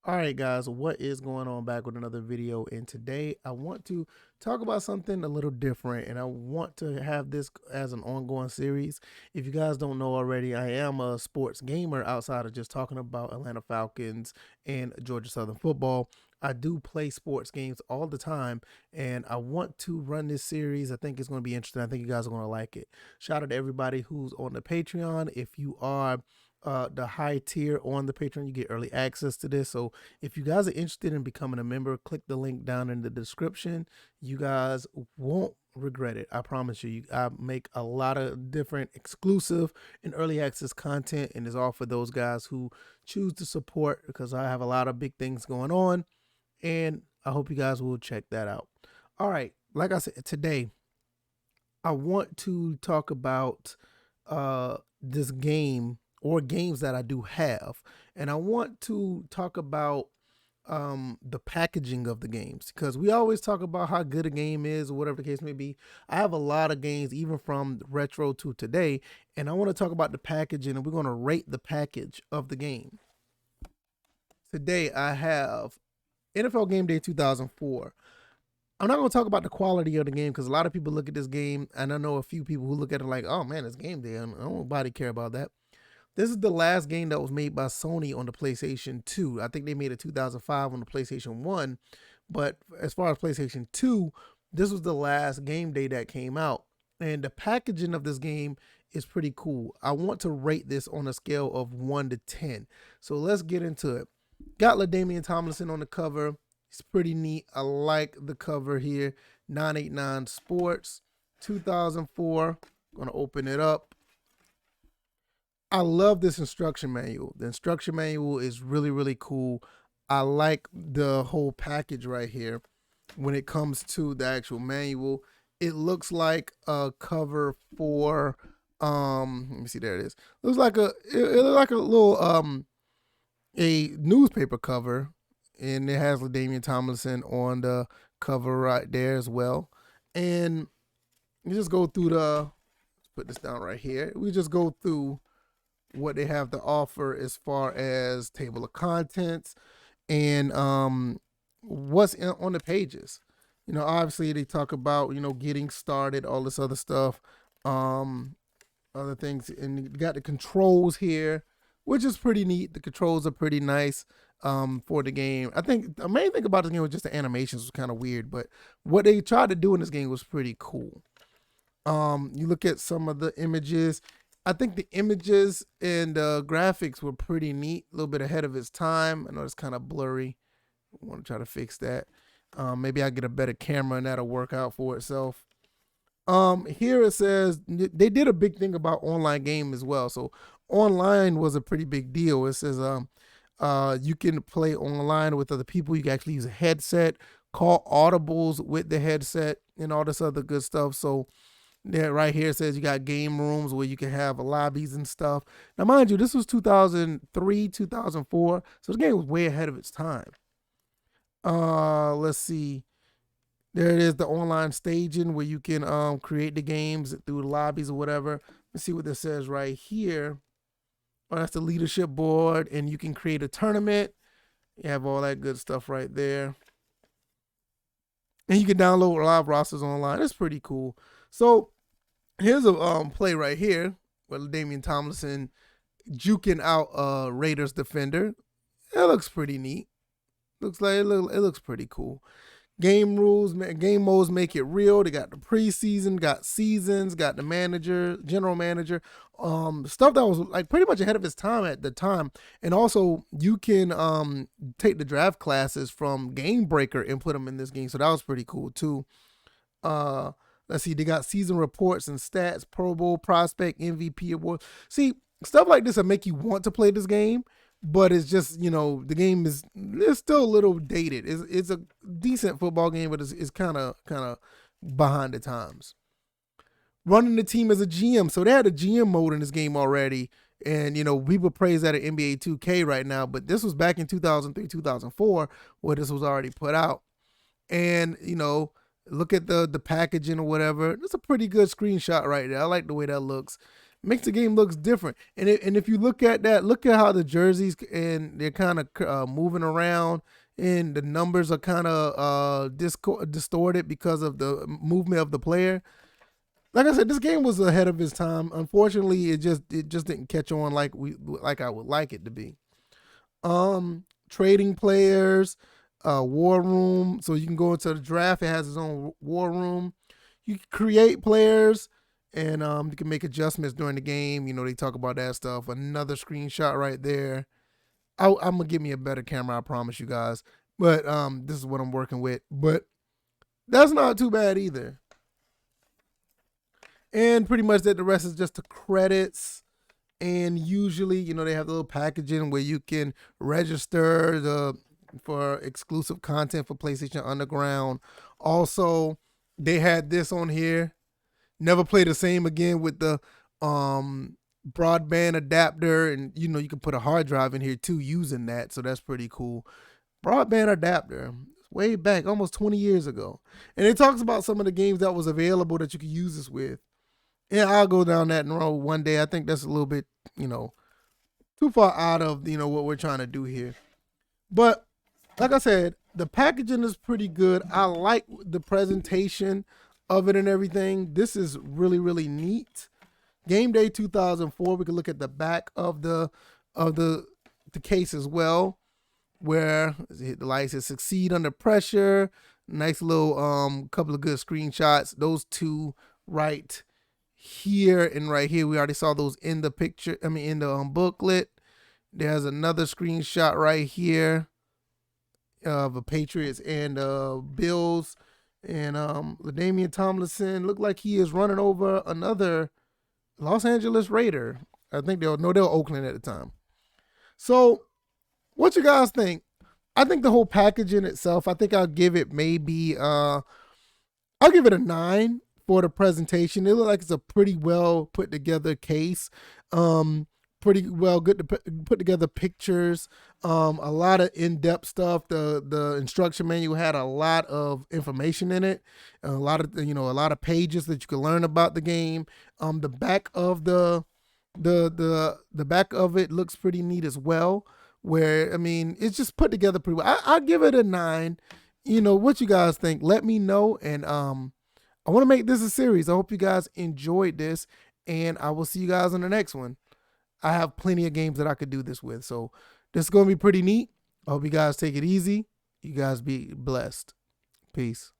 All right, guys, what is going on? Back with another video, and today I want to talk about something a little different, and I want to have this as an ongoing series. If you guys don't know already, I am a sports gamer outside of just talking about Atlanta Falcons and Georgia Southern football. I do play sports games all the time, and I want to run this series. I think it's going to be interesting. I think you guys are going to like it. Shout out to everybody who's on the Patreon. If you are the high tier on the Patreon, you get early access to this. So if you guys are interested in becoming a member, click the link down in the description. You guys won't regret it. I promise you. I make a lot of different exclusive and early access content, and it's all for those guys who choose to support because I have a lot of big things going on, and I hope you guys will check that out. All right, like I said, today I want to talk about this game or games that I do have, and I want to talk about the packaging of the games because we always talk about how good a game is or whatever the case may be. I have a lot of games even from retro to today, and I want to talk about the packaging, and we're going to rate the package of the game. Today I have NFL Game Day 2004. I'm not going to talk about the quality of the game because a lot of people look at this game, and I know a few people who look at it like, oh man, it's Game Day. I don't nobody care about that. This is the last game that was made by Sony on the PlayStation 2. I think they made it 2005 on the PlayStation 1, but as far as PlayStation 2, this was the last Game Day that came out. And the packaging of this game is pretty cool. I want to rate this on a scale of 1 to 10. So let's get into it. Got LaDainian Tomlinson on the cover. It's pretty neat. I like the cover here. 989 Sports, 2004. Gonna open it up. I love this instruction manual. The instruction manual is really, really cool. I like the whole package right here. When it comes to the actual manual, it looks like a cover for let me see, there it is. It looks like a little a newspaper cover, and it has LaDainian Tomlinson on the cover right there as well. And you just go through let's put this down right here. We just go through what they have to offer as far as table of contents and what's on the pages. Obviously they talk about getting started, all this other stuff, other things, and you got the controls here, which is pretty neat. The controls are pretty nice for the game. I think the main thing about this game was just the animations was kind of weird, but what they tried to do in this game was pretty cool. You look at some of the images. I think the images and graphics were pretty neat, a little bit ahead of its time. I know it's kind of blurry. I want to try to fix that. Maybe I get a better camera and that'll work out for itself. Here it says they did a big thing about online game as well. So online was a pretty big deal. It says you can play online with other people. You can actually use a headset, call audibles with the headset, and all this other good stuff. So yeah, right here it says you got game rooms where you can have lobbies and stuff. Now, mind you, this was 2003, 2004, so the game was way ahead of its time. Let's see. There it is, the online staging where you can create the games through the lobbies or whatever. Let's see what this says right here. Oh, that's the leadership board, and you can create a tournament. You have all that good stuff right there. And you can download live rosters online. It's pretty cool. So here's a play right here with Damian Tomlinson juking out a Raiders defender. It looks pretty neat. It looks pretty cool. Game rules, game modes make it real. They got the preseason, got seasons, got the manager, general manager, stuff that was like pretty much ahead of its time at the time. And also, you can take the draft classes from Game Breaker and put them in this game. So that was pretty cool too. Let's see, they got season reports and stats, Pro Bowl prospect, MVP award. See, stuff like this will make you want to play this game, but it's just, the game it's still a little dated. It's a decent football game, but it's kind of behind the times. Running the team as a GM, so they had a GM mode in this game already, and people praise that at NBA 2K right now, but this was back in 2003, 2004, where this was already put out, and look at the packaging or whatever. It's a pretty good screenshot right there. I like the way that looks. makes the game looks different. And if you look at that, look at how the jerseys and they're kind of moving around, and the numbers are kind of distorted because of the movement of the player. Like I said, this game was ahead of its time. Unfortunately, it just didn't catch on like I would like it to be. Trading players, war room, so you can go into the draft. It has its own war room. You can create players, and you can make adjustments during the game. You know, they talk about that stuff. Another screenshot right there. I'm gonna give me a better camera, I promise you guys. But this is what I'm working with. But that's not too bad either. And pretty much that the rest is just the credits. And usually, you know, they have the little packaging where you can register for exclusive content for PlayStation Underground. Also, they had this on here. Never play the same again with the broadband adapter, and you know you can put a hard drive in here too using that, so that's pretty cool. Broadband adapter, way back, almost 20 years ago, and it talks about some of the games that was available that you could use this with. And I'll go down that road one day. I think that's a little bit, you know, too far out of, you know, what we're trying to do here. But like I said, the packaging is pretty good. I like the presentation of it and everything. This is really, really neat. Gameday 2004. We can look at the back of the case as well, where the light says "succeed under pressure." Nice little couple of good screenshots. Those two right here and right here, we already saw those in the picture. I mean, in the booklet. There's another screenshot right here of the Patriots and Bills, and LaDainian Tomlinson looked like he is running over another Los Angeles Raider. I think they were Oakland at the time. So, what you guys think? I think the whole package in itself, I think I'll give it maybe I'll give it a 9 for the presentation. It looks like it's a pretty well put together case. Pretty well good to put together pictures. A lot of in-depth stuff. The instruction manual had a lot of information in it. A lot of pages that you can learn about the game. The back of the back of it looks pretty neat as well. Where, I mean, it's just put together pretty well. I'll give it a 9. You know, what you guys think? Let me know. And I want to make this a series. I hope you guys enjoyed this, and I will see you guys on the next one. I have plenty of games that I could do this with, so this is going to be pretty neat. I hope you guys take it easy. You guys be blessed. Peace.